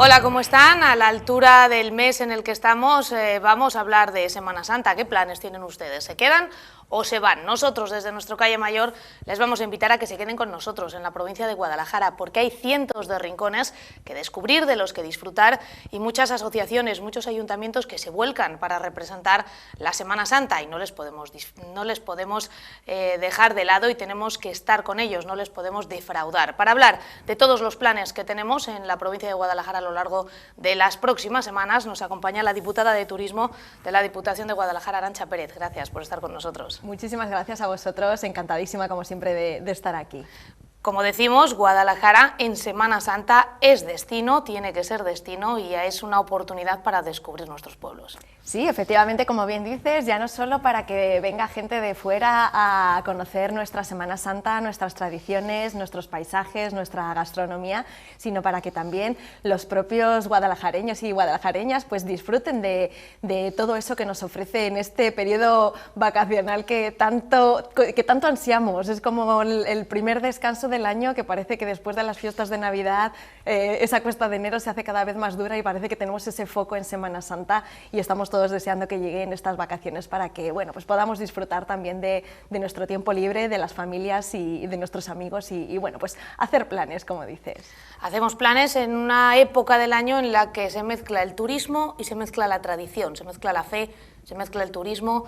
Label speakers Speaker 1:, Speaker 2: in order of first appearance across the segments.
Speaker 1: Hola, ¿cómo están? A la altura del mes en el que estamos vamos a hablar de Semana Santa. ¿Qué planes tienen ustedes? ¿Se quedan o se van? Nosotros desde nuestro Calle Mayor les vamos a invitar a que se queden con nosotros en la provincia de Guadalajara, porque hay cientos de rincones que descubrir, de los que disfrutar, y muchas asociaciones, muchos ayuntamientos que se vuelcan para representar la Semana Santa y no les podemos dejar de lado y tenemos que estar con ellos, no les podemos defraudar. Para hablar de todos los planes que tenemos en la provincia de Guadalajara a lo largo de las próximas semanas, nos acompaña la diputada de Turismo de la Diputación de Guadalajara, Arantxa Pérez. Gracias por estar con nosotros.
Speaker 2: Muchísimas gracias a vosotros, encantadísima como siempre de estar aquí.
Speaker 1: Como decimos, Guadalajara en Semana Santa es destino, tiene que ser destino y es una oportunidad para descubrir nuestros pueblos.
Speaker 2: Sí, efectivamente, como bien dices, ya no solo para que venga gente de fuera a conocer nuestra Semana Santa, nuestras tradiciones, nuestros paisajes, nuestra gastronomía, sino para que también los propios guadalajareños y guadalajareñas pues disfruten de todo eso que nos ofrece en este periodo vacacional que tanto ansiamos. Es como el primer descanso del año, que parece que después de las fiestas de Navidad esa cuesta de enero se hace cada vez más dura y parece que tenemos ese foco en Semana Santa y estamos todos deseando que lleguen estas vacaciones para que pues podamos disfrutar también de nuestro tiempo libre, de las familias y de nuestros amigos y pues hacer planes, como dices.
Speaker 1: Hacemos planes en una época del año en la que se mezcla el turismo y se mezcla la tradición, se mezcla la fe, se mezcla el turismo,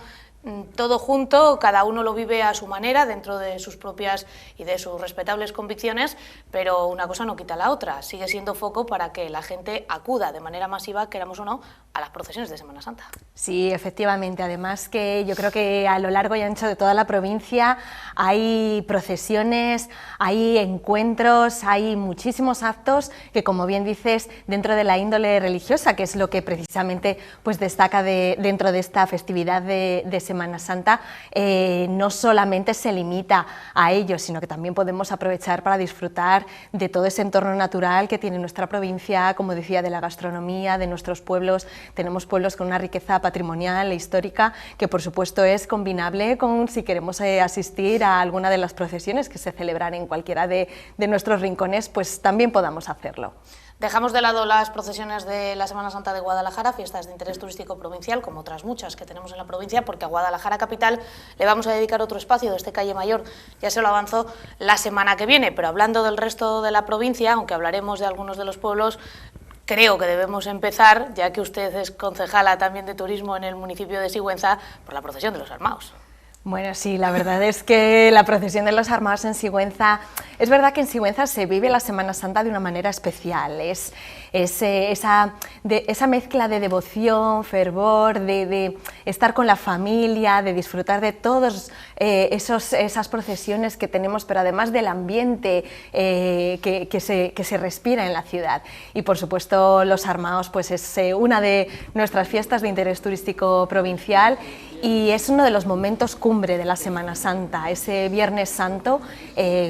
Speaker 1: todo junto, cada uno lo vive a su manera, dentro de sus propias y de sus respetables convicciones, pero una cosa no quita la otra, sigue siendo foco para que la gente acuda de manera masiva, queramos o no, a las procesiones de Semana Santa.
Speaker 2: Sí, efectivamente, además que yo creo que a lo largo y ancho de toda la provincia hay procesiones, hay encuentros, hay muchísimos actos que, como bien dices, dentro de la índole religiosa, que es lo que precisamente pues destaca dentro de esta festividad de Semana Santa, no solamente se limita a ello, sino que también podemos aprovechar para disfrutar de todo ese entorno natural que tiene nuestra provincia, como decía, de la gastronomía, de nuestros pueblos. Tenemos pueblos con una riqueza patrimonial e histórica que, por supuesto, es combinable con si queremos asistir a alguna de las procesiones que se celebran en cualquiera de nuestros rincones, pues también podamos hacerlo.
Speaker 1: Dejamos de lado las procesiones de la Semana Santa de Guadalajara, fiestas de interés turístico provincial, como otras muchas que tenemos en la provincia, porque a Guadalajara capital le vamos a dedicar otro espacio de este Calle Mayor, ya se lo avanzó la semana que viene, pero hablando del resto de la provincia, aunque hablaremos de algunos de los pueblos, creo que debemos empezar, ya que usted es concejala también de turismo en el municipio de Sigüenza, por la procesión de los Armaos.
Speaker 2: Bueno, sí, la verdad es que la procesión de los Armaos en Sigüenza, es verdad que en Sigüenza se vive la Semana Santa de una manera especial, es esa mezcla de devoción, fervor, de estar con la familia, de disfrutar de todas esas procesiones que tenemos, pero además del ambiente que se respira en la ciudad. Y por supuesto los Armaos pues es una de nuestras fiestas de interés turístico provincial y es uno de los momentos cumbre de la Semana Santa, ese Viernes Santo,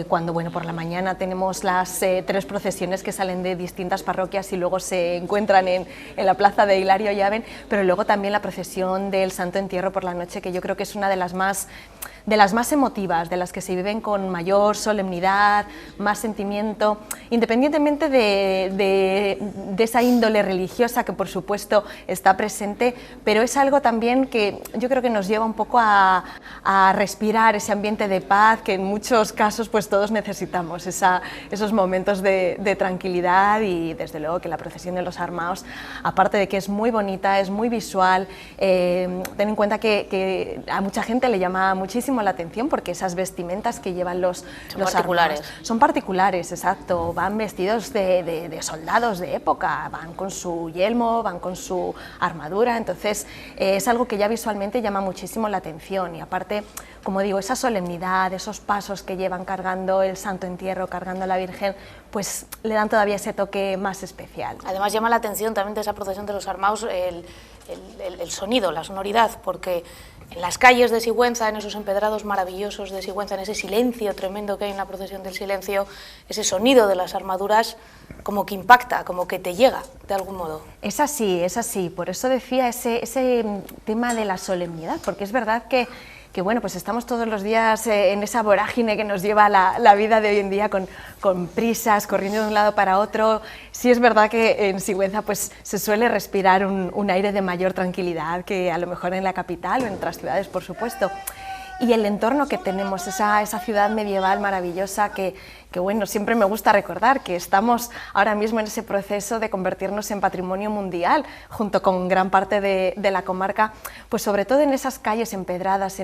Speaker 2: cuando por la mañana tenemos las 3 procesiones que salen de distintas parroquias y luego se encuentran en la plaza de Hilario Llaven, pero luego también la procesión del Santo Entierro por la noche, que yo creo que es una de las más emotivas, de las que se viven con mayor solemnidad, más sentimiento, independientemente de esa índole religiosa que por supuesto está presente, pero es algo también que yo creo que nos lleva un poco a respirar ese ambiente de paz que en muchos casos pues todos necesitamos, esos momentos de tranquilidad. Y desde luego que la procesión de los Armaos, aparte de que es muy bonita, es muy visual, ten en cuenta que a mucha gente le llama muchísimo la atención porque esas vestimentas que llevan los
Speaker 1: particulares.
Speaker 2: Armaos son particulares, exacto, van vestidos de soldados de época, van con su yelmo, van con su armadura, entonces es algo que ya visualmente llama muchísimo la atención y aparte, como digo, esa solemnidad, esos pasos que llevan cargando el Santo Entierro, cargando a la Virgen, pues le dan todavía ese toque más especial.
Speaker 1: Además llama la atención también de esa procesión de los Armaos el sonido, la sonoridad, porque en las calles de Sigüenza, en esos empedrados maravillosos de Sigüenza, en ese silencio tremendo que hay en la procesión del silencio, ese sonido de las armaduras como que impacta, como que te llega de algún modo.
Speaker 2: Es así, por eso decía ese tema de la solemnidad, porque es verdad que bueno, pues estamos todos los días en esa vorágine que nos lleva la vida de hoy en día con prisas, corriendo de un lado para otro. Sí es verdad que en Sigüenza pues se suele respirar un aire de mayor tranquilidad que a lo mejor en la capital o en otras ciudades, por supuesto. Y el entorno que tenemos, esa ciudad medieval maravillosa que bueno, siempre me gusta recordar que estamos ahora mismo en ese proceso de convertirnos en patrimonio mundial, junto con gran parte de la comarca, pues sobre todo en esas calles empedradas,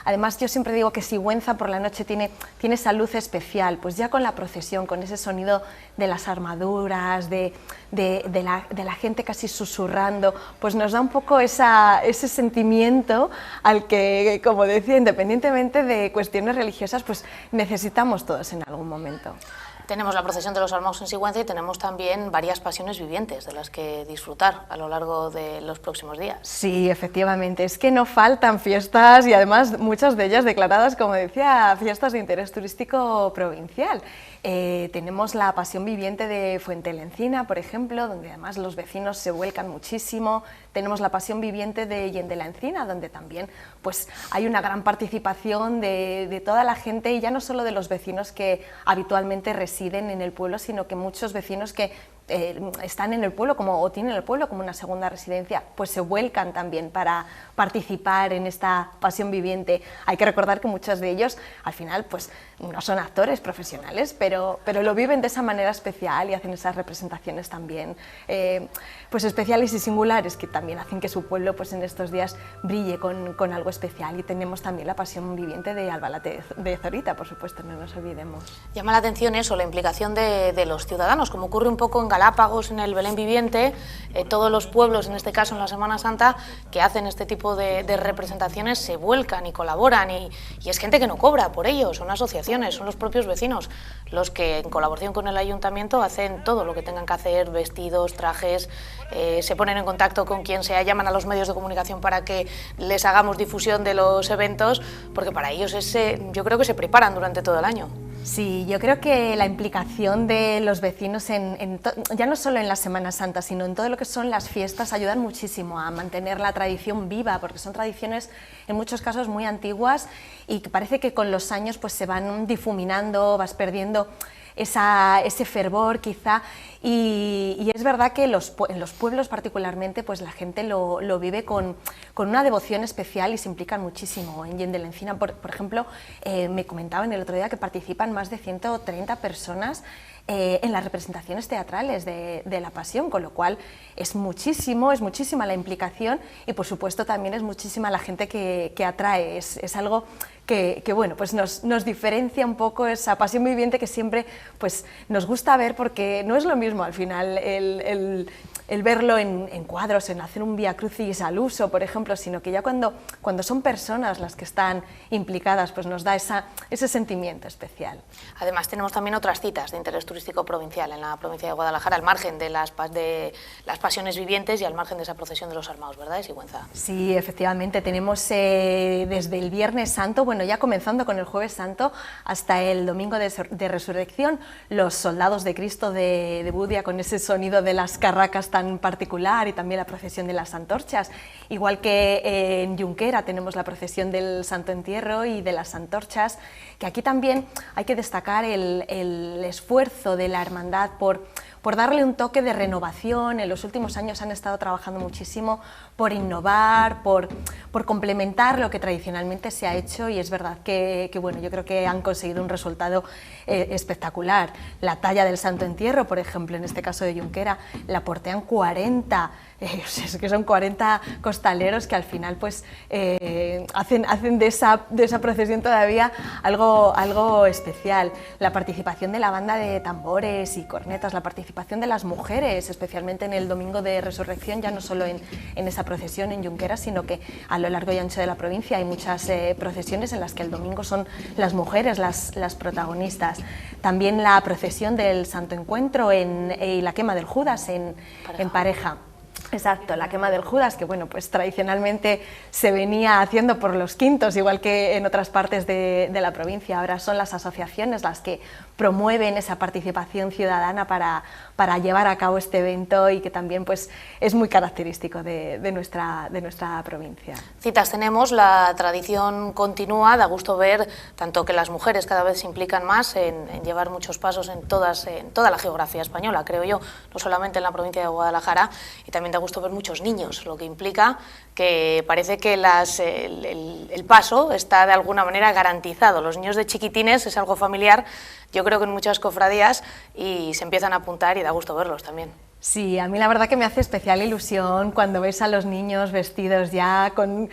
Speaker 2: además yo siempre digo que Sigüenza por la noche tiene esa luz especial, pues ya con la procesión, con ese sonido de las armaduras, de la gente casi susurrando, pues nos da un poco ese sentimiento al que, como decía, independientemente de cuestiones religiosas, pues necesitamos todos en algún momento.
Speaker 1: Tenemos la procesión de los Armaos en Sigüenza y tenemos también varias pasiones vivientes de las que disfrutar a lo largo de los próximos días.
Speaker 2: Sí, efectivamente, es que no faltan fiestas y además muchas de ellas declaradas, como decía, fiestas de interés turístico provincial. Tenemos la pasión viviente de Fuentelencina, por ejemplo, donde además los vecinos se vuelcan muchísimo. Tenemos la pasión viviente de Yendelaencina, donde también pues, hay una gran participación de toda la gente, y ya no solo de los vecinos que habitualmente residen en el pueblo, sino que muchos vecinos que están en el pueblo o tienen el pueblo como una segunda residencia, pues se vuelcan también para participar en esta pasión viviente. Hay que recordar que muchos de ellos al final pues no son actores profesionales, pero lo viven de esa manera especial y hacen esas representaciones también pues especiales y singulares que también hacen que su pueblo pues en estos días brille con algo especial. Y tenemos también la pasión viviente de Albalate de Zorita, por supuesto, no nos olvidemos.
Speaker 1: Llama la atención eso, la implicación de los ciudadanos, como ocurre un poco en Galápagos, en el Belén viviente, todos los pueblos, en este caso en la Semana Santa, que hacen este tipo de representaciones se vuelcan y colaboran, y es gente que no cobra por ello, son asociaciones, son los propios vecinos los que en colaboración con el ayuntamiento hacen todo lo que tengan que hacer, vestidos, trajes, se ponen en contacto con quien sea, llaman a los medios de comunicación para que les hagamos difusión de los eventos, porque para ellos yo creo que se preparan durante todo el año.
Speaker 2: Sí, yo creo que la implicación de los vecinos ya no solo en la Semana Santa, sino en todo lo que son las fiestas, ayudan muchísimo a mantener la tradición viva, porque son tradiciones en muchos casos muy antiguas y que parece que con los años pues se van difuminando, vas perdiendo ese fervor quizá, y es verdad que en los pueblos particularmente pues la gente lo vive con una devoción especial y se implican muchísimo. En Yendelaencina, por ejemplo, me comentaban el otro día que participan más de 130 personas en las representaciones teatrales de la Pasión, con lo cual es muchísima la implicación y por supuesto también es muchísima la gente que atrae, es algo que bueno, pues nos diferencia un poco esa pasión viviente que siempre pues, nos gusta ver, porque no es lo mismo al final el verlo en cuadros, en hacer un Vía Crucis al uso, por ejemplo, sino que ya cuando son personas las que están implicadas, pues nos da ese sentimiento especial.
Speaker 1: Además tenemos también otras citas de interés turístico provincial en la provincia de Guadalajara, al margen de las pasiones vivientes y al margen de esa procesión de los Armaos, ¿verdad, de Sigüenza?
Speaker 2: Sí, efectivamente, tenemos desde el Viernes Santo, bueno, ya comenzando con el Jueves Santo, hasta el Domingo de Resurrección, los Soldados de Cristo de Budia, con ese sonido de las carracas tan particular, y también la procesión de las antorchas. Igual que en Junquera tenemos la procesión del Santo Entierro y de las antorchas, que aquí también hay que destacar el esfuerzo de la hermandad por darle un toque de renovación. En los últimos años han estado trabajando muchísimo por innovar, por complementar lo que tradicionalmente se ha hecho, y es verdad que bueno, yo creo que han conseguido un resultado espectacular. La talla del Santo Entierro, por ejemplo, en este caso de Junquera, la portean 40, es que son 40 costaleros que al final pues hacen de esa procesión todavía algo especial. La participación de la banda de tambores y cornetas, la participación de las mujeres, especialmente en el Domingo de Resurrección, ya no solo en esa procesión en Junquera, sino que a lo largo y ancho de la provincia hay muchas procesiones en las que el domingo son las mujeres las protagonistas. También la procesión del Santo Encuentro y la quema del Judas en Pareja. Exacto, la quema del Judas, que bueno, pues tradicionalmente se venía haciendo por los quintos, igual que en otras partes de la provincia. Ahora son las asociaciones las que promueven esa participación ciudadana para llevar a cabo este evento y que también pues, es muy característico de nuestra provincia.
Speaker 1: Citas tenemos, la tradición continúa, da gusto ver tanto que las mujeres cada vez se implican más en llevar muchos pasos en toda la geografía española, creo yo, no solamente en la provincia de Guadalajara, y también da gusto ver muchos niños, lo que implica que parece que el paso está de alguna manera garantizado. Los niños de chiquitines es algo familiar, yo creo que en muchas cofradías, y se empiezan a apuntar y da gusto verlos también.
Speaker 2: Sí, a mí la verdad que me hace especial ilusión cuando ves a los niños vestidos ya con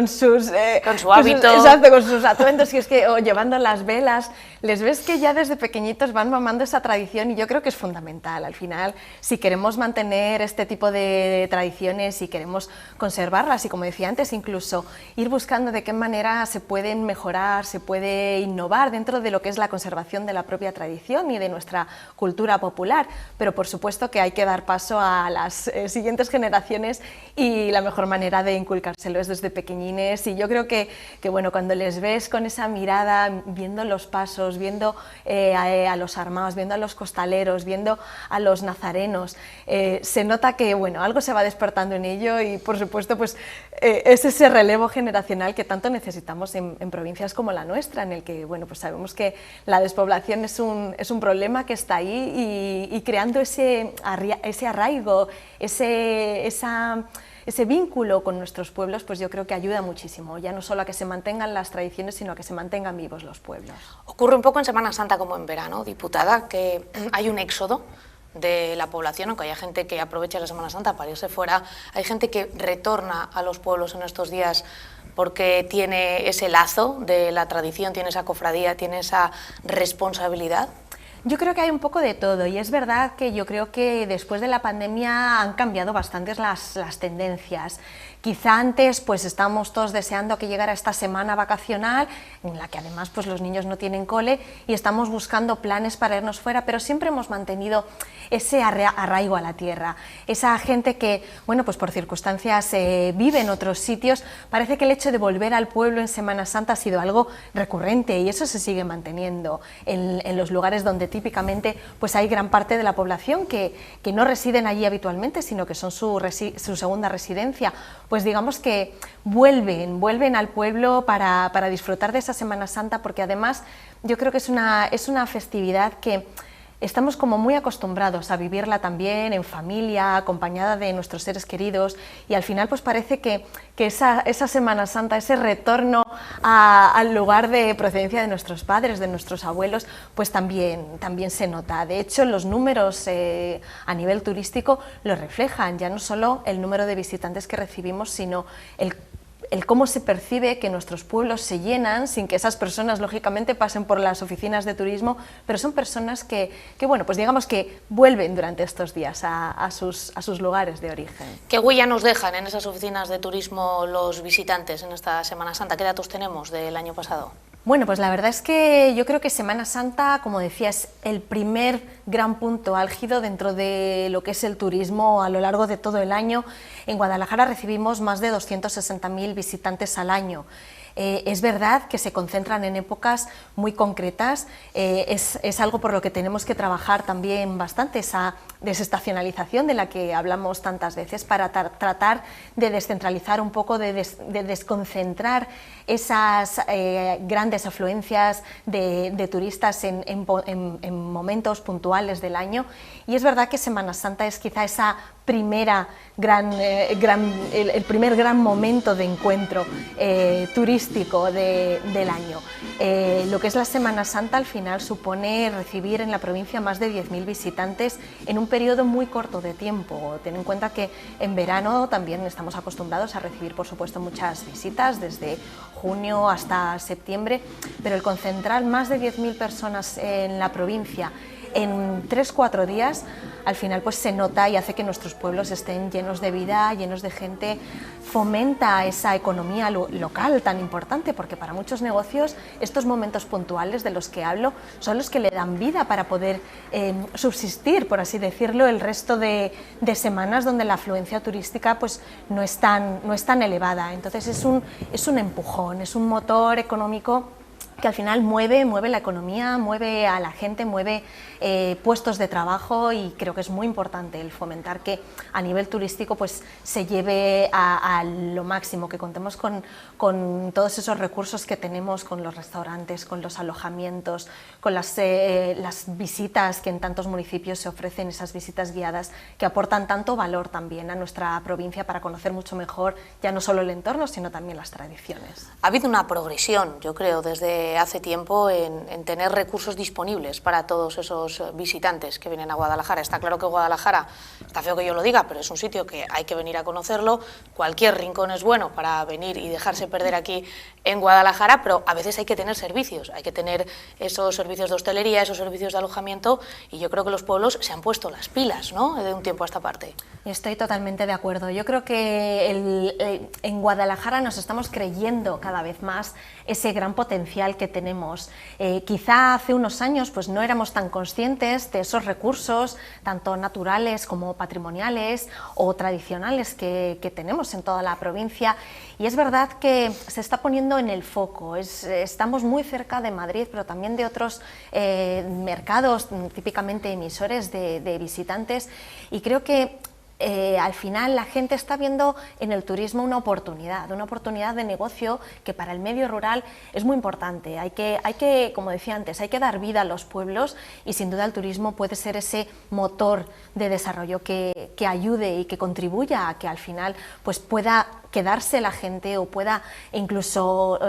Speaker 2: sus...
Speaker 1: con su hábito.
Speaker 2: Exacto, con sus atuendos, y es que o llevando las velas, les ves que ya desde pequeñitos van mamando esa tradición y yo creo que es fundamental. Al final, si queremos mantener este tipo de tradiciones y queremos conservarlas y, como decía antes, incluso ir buscando de qué manera se pueden mejorar, se puede innovar dentro de lo que es la conservación de la propia tradición y de nuestra cultura popular, pero por supuesto que hay que dar paso a las siguientes generaciones y la mejor manera de inculcárselo es desde pequeñines, y yo creo que bueno, cuando les ves con esa mirada, viendo los pasos, viendo a los armados, viendo a los costaleros, viendo a los nazarenos, se nota que bueno, algo se va despertando en ello y por supuesto pues, es ese relevo generacional que tanto necesitamos en provincias como la nuestra, en el que bueno, pues sabemos que la despoblación es un problema que está ahí y creando ese arraigo, ese vínculo con nuestros pueblos, pues yo creo que ayuda muchísimo, ya no solo a que se mantengan las tradiciones, sino a que se mantengan vivos los pueblos.
Speaker 1: Ocurre un poco en Semana Santa como en verano, diputada, que hay un éxodo de la población, aunque haya gente que aprovecha la Semana Santa para irse fuera, hay gente que retorna a los pueblos en estos días porque tiene ese lazo de la tradición, tiene esa cofradía, tiene esa responsabilidad.
Speaker 2: Yo creo que hay un poco de todo, y es verdad que yo creo que después de la pandemia han cambiado bastantes las tendencias. Quizá antes pues estábamos todos deseando que llegara esta semana vacacional, en la que además pues los niños no tienen cole y estamos buscando planes para irnos fuera, pero siempre hemos mantenido ese arraigo a la tierra. Esa gente que, bueno, pues por circunstancias vive en otros sitios, parece que el hecho de volver al pueblo en Semana Santa ha sido algo recurrente y eso se sigue manteniendo en los lugares donde típicamente pues hay gran parte de la población que no residen allí habitualmente, sino que son su segunda residencia. Pues digamos que vuelven al pueblo para disfrutar de esa Semana Santa, porque además yo creo que es una festividad que estamos como muy acostumbrados a vivirla también en familia, acompañada de nuestros seres queridos, y al final pues parece que esa Semana Santa, ese retorno al lugar de procedencia de nuestros padres, de nuestros abuelos, pues también se nota. De hecho, los números a nivel turístico lo reflejan, ya no solo el número de visitantes que recibimos, sino el cómo se percibe que nuestros pueblos se llenan sin que esas personas lógicamente pasen por las oficinas de turismo, pero son personas que bueno, pues digamos que vuelven durante estos días a sus lugares de origen.
Speaker 1: ¿Qué huella nos dejan en esas oficinas de turismo los visitantes en esta Semana Santa? ¿Qué datos tenemos del año pasado?
Speaker 2: Bueno, pues la verdad es que yo creo que Semana Santa, como decía, es el primer gran punto álgido dentro de lo que es el turismo a lo largo de todo el año. En Guadalajara recibimos más de 260.000 visitantes al año. Es verdad que se concentran en épocas muy concretas, es algo por lo que tenemos que trabajar también bastante, esa desestacionalización de la que hablamos tantas veces, para tratar de descentralizar un poco, de desconcentrar esas grandes afluencias de turistas en momentos puntuales del año. Y es verdad que Semana Santa es quizá esa primera el primer gran momento de encuentro turístico del año. Lo que es la Semana Santa al final supone recibir en la provincia más de 10.000 visitantes en un periodo muy corto de tiempo. Ten en cuenta que en verano también estamos acostumbrados a recibir, por supuesto, muchas visitas desde junio hasta septiembre, pero el concentrar más de 10.000 personas en la provincia en 3-4 días al final pues se nota y hace que nuestros pueblos estén llenos de vida, llenos de gente, fomenta esa economía local tan importante, porque para muchos negocios estos momentos puntuales de los que hablo son los que le dan vida para poder subsistir, por así decirlo, el resto de semanas donde la afluencia turística pues no es tan elevada. Entonces es un empujón, es un motor económico que al final mueve la economía, mueve a la gente, mueve puestos de trabajo, y creo que es muy importante el fomentar que a nivel turístico pues se lleve a lo máximo, que contemos con todos esos recursos que tenemos, con los restaurantes, con los alojamientos, con las visitas que en tantos municipios se ofrecen, esas visitas guiadas que aportan tanto valor también a nuestra provincia para conocer mucho mejor ya no solo el entorno, sino también las tradiciones.
Speaker 1: Ha habido una progresión, yo creo, desde hace tiempo en tener recursos disponibles para todos esos visitantes que vienen a Guadalajara. Está claro que Guadalajara, está feo que yo lo diga, pero es un sitio que hay que venir a conocerlo. Cualquier rincón es bueno para venir y dejarse perder aquí en Guadalajara, pero a veces hay que tener servicios, hay que tener esos servicios de hostelería, esos servicios de alojamiento, y yo creo que los pueblos se han puesto las pilas, ¿no?, de un tiempo a esta parte.
Speaker 2: Estoy totalmente de acuerdo. Yo creo que en Guadalajara nos estamos creyendo cada vez más ese gran potencial que tenemos. Quizá hace unos años pues no éramos tan conscientes de esos recursos, tanto naturales como patrimoniales o tradicionales que tenemos en toda la provincia, y es verdad que se está poniendo en el foco. Estamos muy cerca de Madrid, pero también de otros mercados, típicamente emisores de visitantes, y creo que al final la gente está viendo en el turismo una oportunidad de negocio que para el medio rural es muy importante. Hay que, como decía antes, hay que dar vida a los pueblos, y sin duda el turismo puede ser ese motor de desarrollo que ayude y que contribuya a que al final pues pueda quedarse la gente, o pueda incluso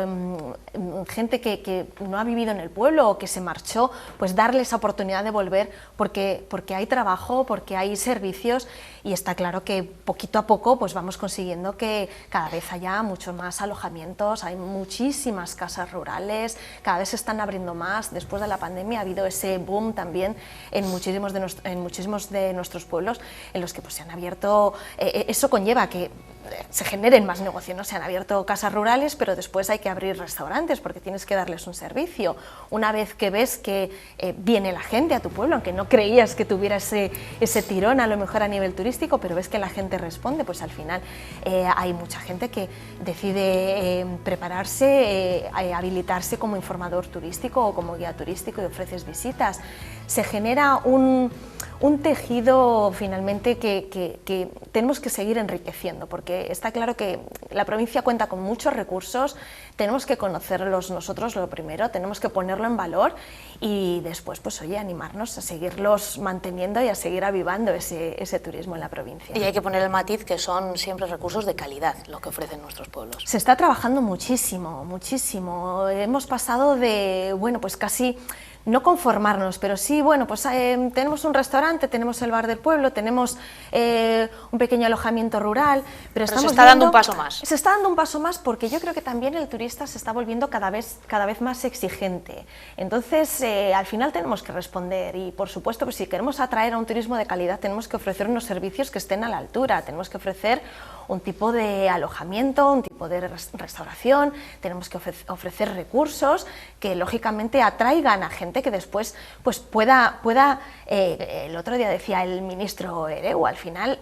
Speaker 2: gente que no ha vivido en el pueblo o que se marchó, pues darle esa oportunidad de volver, porque hay trabajo, porque hay servicios, y está claro que poquito a poco pues vamos consiguiendo que cada vez haya muchos más alojamientos, hay muchísimas casas rurales, cada vez se están abriendo más. Después de la pandemia ha habido ese boom también en muchísimos de nuestros pueblos en los que pues se han abierto, eso conlleva que se generen más negocios, ¿no? Se han abierto casas rurales, pero después hay que abrir restaurantes porque tienes que darles un servicio. Una vez que ves que viene la gente a tu pueblo, aunque no creías que tuviera ese tirón a lo mejor a nivel turístico, pero ves que la gente responde, pues al final hay mucha gente que decide prepararse, habilitarse como informador turístico o como guía turístico, y ofreces visitas. Se genera un tejido finalmente que tenemos que seguir enriqueciendo, porque está claro que la provincia cuenta con muchos recursos, tenemos que conocerlos nosotros lo primero, tenemos que ponerlo en valor, y después pues oye, animarnos a seguirlos manteniendo y a seguir avivando ese turismo en la provincia.
Speaker 1: Y hay que poner el matiz que son siempre recursos de calidad lo que ofrecen nuestros pueblos.
Speaker 2: Se está trabajando muchísimo, muchísimo. Hemos pasado de, bueno, pues casi no conformarnos, pero sí, bueno, pues tenemos un restaurante, tenemos el bar del pueblo, tenemos un pequeño alojamiento rural, pero estamos
Speaker 1: se está dando un paso más.
Speaker 2: Se está dando un paso más, porque yo creo que también el turista se está volviendo cada vez más exigente. Entonces, al final tenemos que responder, y por supuesto, pues si queremos atraer a un turismo de calidad, tenemos que ofrecer unos servicios que estén a la altura, tenemos que ofrecer un tipo de alojamiento, un tipo de restauración, tenemos que ofrecer recursos que lógicamente atraigan a gente que después pues pueda el otro día decía el ministro Ereu, al final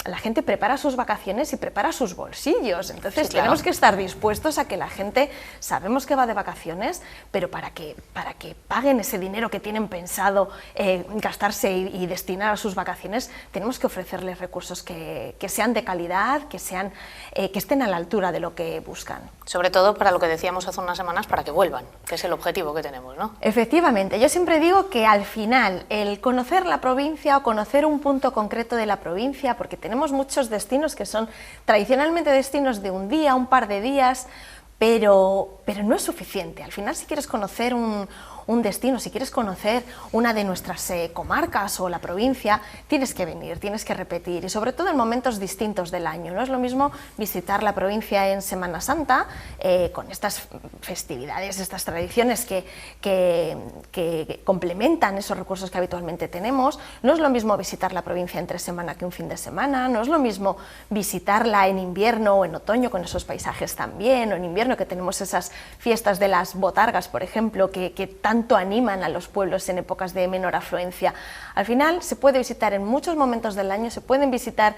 Speaker 2: la gente prepara sus vacaciones y prepara sus bolsillos, entonces sí, claro, tenemos que estar dispuestos a que la gente, sabemos que va de vacaciones, pero para que paguen ese dinero que tienen pensado gastarse y destinar a sus vacaciones, tenemos que ofrecerles recursos que sean de calidad, que estén a la altura de lo que buscan.
Speaker 1: Sobre todo para lo que decíamos hace unas semanas, para que vuelvan, que es el objetivo que tenemos, ¿no?
Speaker 2: Efectivamente, yo siempre digo que al final el conocer la provincia o conocer un punto concreto de la provincia, porque tenemos muchos destinos que son tradicionalmente destinos de un día, un par de días, pero no es suficiente. Al final, si quieres conocer un un destino, si quieres conocer una de nuestras comarcas o la provincia, tienes que venir, tienes que repetir, y sobre todo en momentos distintos del año. No es lo mismo visitar la provincia en Semana Santa, con estas festividades, estas tradiciones que complementan esos recursos que habitualmente tenemos. No es lo mismo visitar la provincia entre semana que un fin de semana, no es lo mismo visitarla en invierno o en otoño con esos paisajes también, o en invierno que tenemos esas fiestas de las botargas, por ejemplo, que tanto animan a los pueblos en épocas de menor afluencia. Al final se puede visitar en muchos momentos del año, se pueden visitar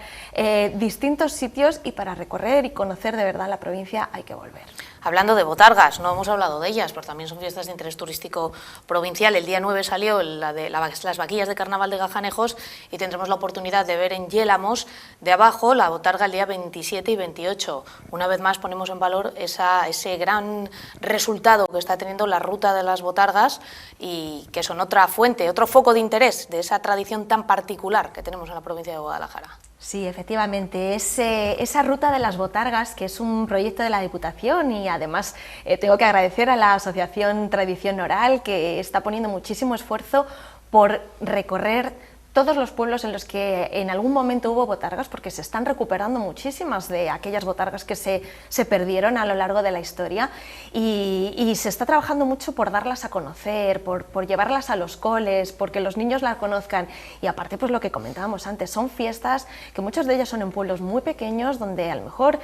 Speaker 2: distintos sitios, y para recorrer y conocer de verdad la provincia hay que volver.
Speaker 1: Hablando de botargas, no hemos hablado de ellas, pero también son fiestas de interés turístico provincial. El día 9 salió las vaquillas de carnaval de Gajanejos, y tendremos la oportunidad de ver en Yélamos de abajo la botarga el día 27 y 28. Una vez más ponemos en valor ese gran resultado que está teniendo la ruta de las botargas, y que son otra fuente, otro foco de interés de esa tradición tan particular que tenemos en la provincia de Guadalajara.
Speaker 2: Sí, efectivamente, esa ruta de las botargas, que es un proyecto de la Diputación, y además tengo que agradecer a la Asociación Tradición Oral, que está poniendo muchísimo esfuerzo por recorrer todos los pueblos en los que en algún momento hubo botargas, porque se están recuperando muchísimas de aquellas botargas que se perdieron a lo largo de la historia, y se está trabajando mucho por darlas a conocer, por llevarlas a los coles, porque los niños las conozcan. Y aparte, pues lo que comentábamos antes, son fiestas que muchas de ellas son en pueblos muy pequeños, donde a lo mejor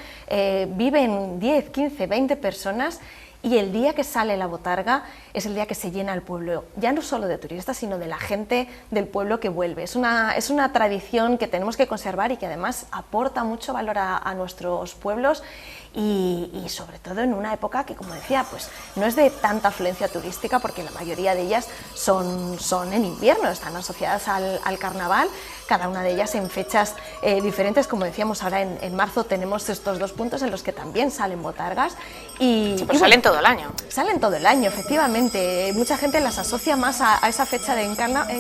Speaker 2: viven 10, 15, 20 personas, y el día que sale la botarga es el día que se llena el pueblo, ya no solo de turistas, sino de la gente del pueblo que vuelve. Es una tradición que tenemos que conservar, y que además aporta mucho valor a nuestros pueblos, y sobre todo en una época que, como decía, pues no es de tanta afluencia turística, porque la mayoría de ellas son en invierno, están asociadas al carnaval, cada una de ellas en fechas diferentes. Como decíamos, ahora en marzo tenemos estos dos puntos en los que también salen botargas,
Speaker 1: pero salen todo el año.
Speaker 2: Salen todo el año, efectivamente. Mucha gente las asocia más a esa fecha en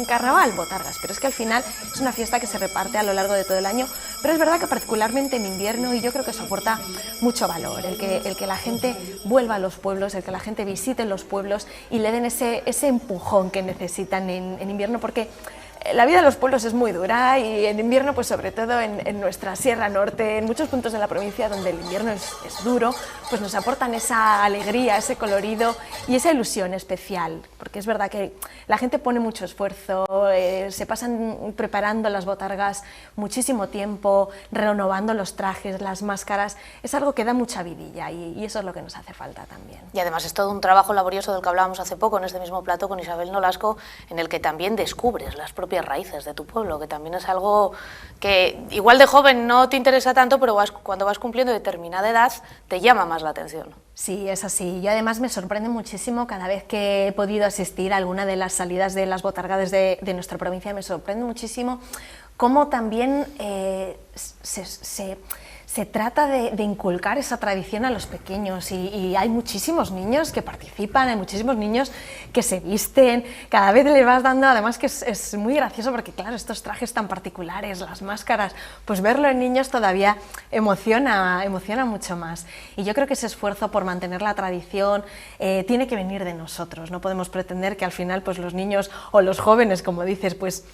Speaker 2: carnaval, botargas, pero es que al final es una fiesta que se reparte a lo largo de todo el año. Pero es verdad que particularmente en invierno, y yo creo que eso aporta mucho valor, el que la gente vuelva a los pueblos, el que la gente visite los pueblos y le den ese empujón que necesitan en invierno, porque la vida de los pueblos es muy dura, y en invierno, pues sobre todo en nuestra Sierra Norte, en muchos puntos de la provincia donde el invierno es duro, pues nos aportan esa alegría, ese colorido y esa ilusión especial, porque es verdad que la gente pone mucho esfuerzo, se pasan preparando las botargas muchísimo tiempo, renovando los trajes, las máscaras. Es algo que da mucha vidilla, y eso es lo que nos hace falta también.
Speaker 1: Y además es todo un trabajo laborioso del que hablábamos hace poco en este mismo plato con Isabel Nolasco, en el que también descubres las propias raíces de tu pueblo, que también es algo que igual de joven no te interesa tanto, pero cuando vas cumpliendo determinada edad te llama más la atención.
Speaker 2: Sí, es así. Yo además me sorprende muchísimo cada vez que he podido asistir a alguna de las salidas de las botargas de nuestra provincia. Me sorprende muchísimo cómo también se trata de inculcar esa tradición a los pequeños, y hay muchísimos niños que participan, hay muchísimos niños que se visten, cada vez les vas dando, además que es muy gracioso, porque claro, estos trajes tan particulares, las máscaras, pues verlo en niños todavía emociona mucho más. Y yo creo que ese esfuerzo por mantener la tradición tiene que venir de nosotros. No podemos pretender que al final pues los niños o los jóvenes, como dices, pues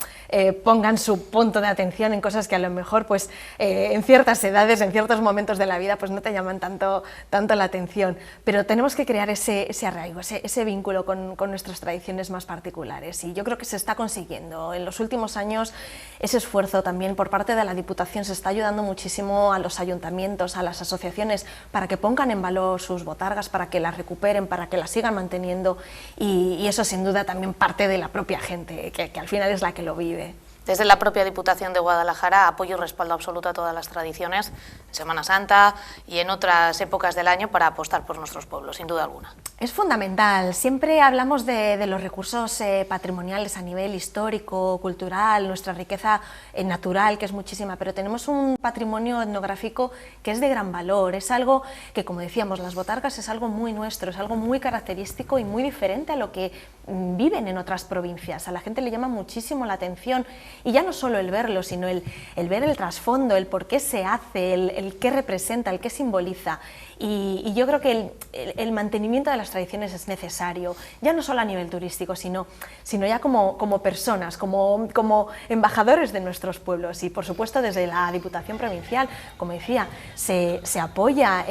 Speaker 2: pongan su punto de atención en cosas que a lo mejor pues en ciertas edades, en ciertos momentos de la vida, pues no te llaman tanto la atención, pero tenemos que crear ese arraigo, ese vínculo con nuestras tradiciones más particulares, y yo creo que se está consiguiendo. En los últimos años ese esfuerzo también por parte de la Diputación se está ayudando muchísimo a los ayuntamientos, a las asociaciones, para que pongan en valor sus botargas, para que las recuperen, para que las sigan manteniendo, y eso sin duda también parte de la propia gente, que al final es la que lo vive.
Speaker 1: Desde la propia Diputación de Guadalajara, apoyo y respaldo absoluto a todas las tradiciones, en Semana Santa y en otras épocas del año, para apostar por nuestros pueblos, sin duda alguna.
Speaker 2: Es fundamental. Siempre hablamos de los recursos patrimoniales a nivel histórico, cultural, nuestra riqueza natural, que es muchísima, pero tenemos un patrimonio etnográfico que es de gran valor. Es algo que, como decíamos, las botargas es algo muy nuestro, es algo muy característico y muy diferente a lo que viven en otras provincias. A la gente le llama muchísimo la atención Y ya no solo el verlo, sino el ver el trasfondo, el por qué se hace, el qué representa, el qué simboliza. Y yo creo que el mantenimiento de las tradiciones es necesario, ya no solo a nivel turístico, sino ya como personas, como embajadores de nuestros pueblos. Y por supuesto desde la Diputación Provincial, como decía, se apoya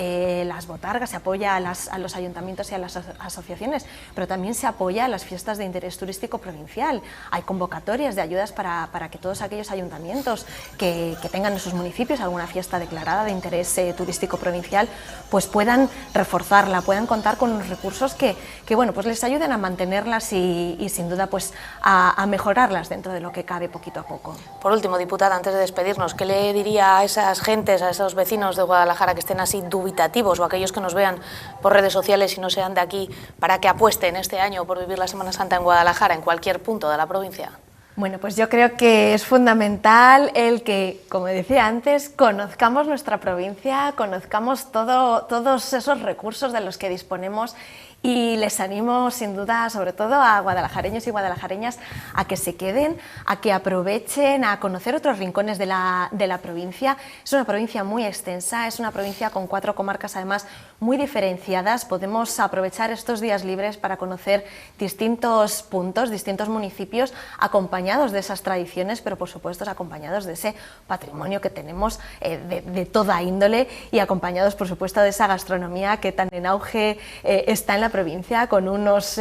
Speaker 2: las botargas, se apoya a los ayuntamientos y a las asociaciones, pero también se apoya a las fiestas de interés turístico provincial. Hay convocatorias de ayudas para que todos aquellos ayuntamientos que tengan en sus municipios alguna fiesta declarada de interés turístico provincial, pues puedan reforzarla, puedan contar con unos recursos que bueno, pues les ayuden a mantenerlas y sin duda pues a mejorarlas dentro de lo que cabe poquito a poco.
Speaker 1: Por último, diputada, antes de despedirnos, ¿qué le diría a esas gentes, a esos vecinos de Guadalajara que estén así dubitativos o aquellos que nos vean por redes sociales y no sean de aquí para que apuesten este año por vivir la Semana Santa en Guadalajara, en cualquier punto de la provincia?
Speaker 2: Bueno, pues yo creo que es fundamental el que, como decía antes, conozcamos nuestra provincia, conozcamos todos esos recursos de los que disponemos, y les animo sin duda, sobre todo a guadalajareños y guadalajareñas, a que se queden, a que aprovechen a conocer otros rincones de la provincia. Es una provincia muy extensa, es una provincia con 4 comarcas además muy diferenciadas. Podemos aprovechar estos días libres para conocer distintos puntos, distintos municipios, acompañados de esas tradiciones, pero por supuesto acompañados de ese patrimonio que tenemos de toda índole, y acompañados por supuesto de esa gastronomía que tan en auge está en la provincia, con unos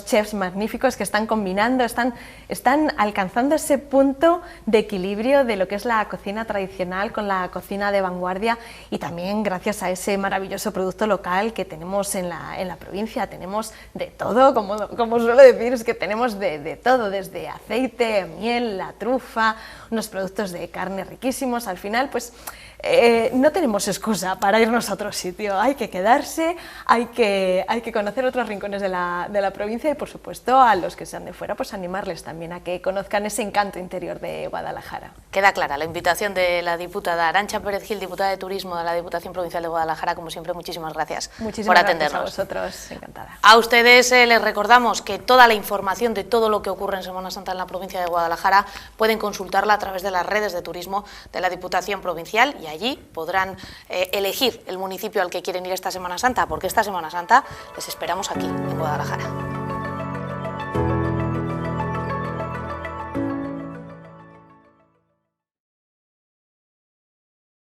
Speaker 2: chefs magníficos que están combinando, están alcanzando ese punto de equilibrio de lo que es la cocina tradicional con la cocina de vanguardia, y también gracias a ese maravilloso producto local que tenemos en la provincia. Tenemos de todo, como suelo decir, es que tenemos de todo, desde aceite, miel, la trufa, unos productos de carne riquísimos. Al final, pues no tenemos excusa para irnos a otro sitio, hay que quedarse, hay que conocer otros rincones de la provincia, y por supuesto a los que sean de fuera, pues animarles también a que conozcan ese encanto interior de Guadalajara.
Speaker 1: Queda clara la invitación de la diputada Arantxa Pérez Gil, diputada de Turismo de la Diputación Provincial de Guadalajara. Como siempre, muchísimas gracias por atendernos.
Speaker 2: Gracias a vosotros, encantada.
Speaker 1: A ustedes les recordamos que toda la información de todo lo que ocurre en Semana Santa en la provincia de Guadalajara pueden consultarla a través de las redes de turismo de la Diputación Provincial, y allí podrán elegir el municipio al que quieren ir esta Semana Santa, porque esta Semana Santa les esperamos aquí, en Guadalajara.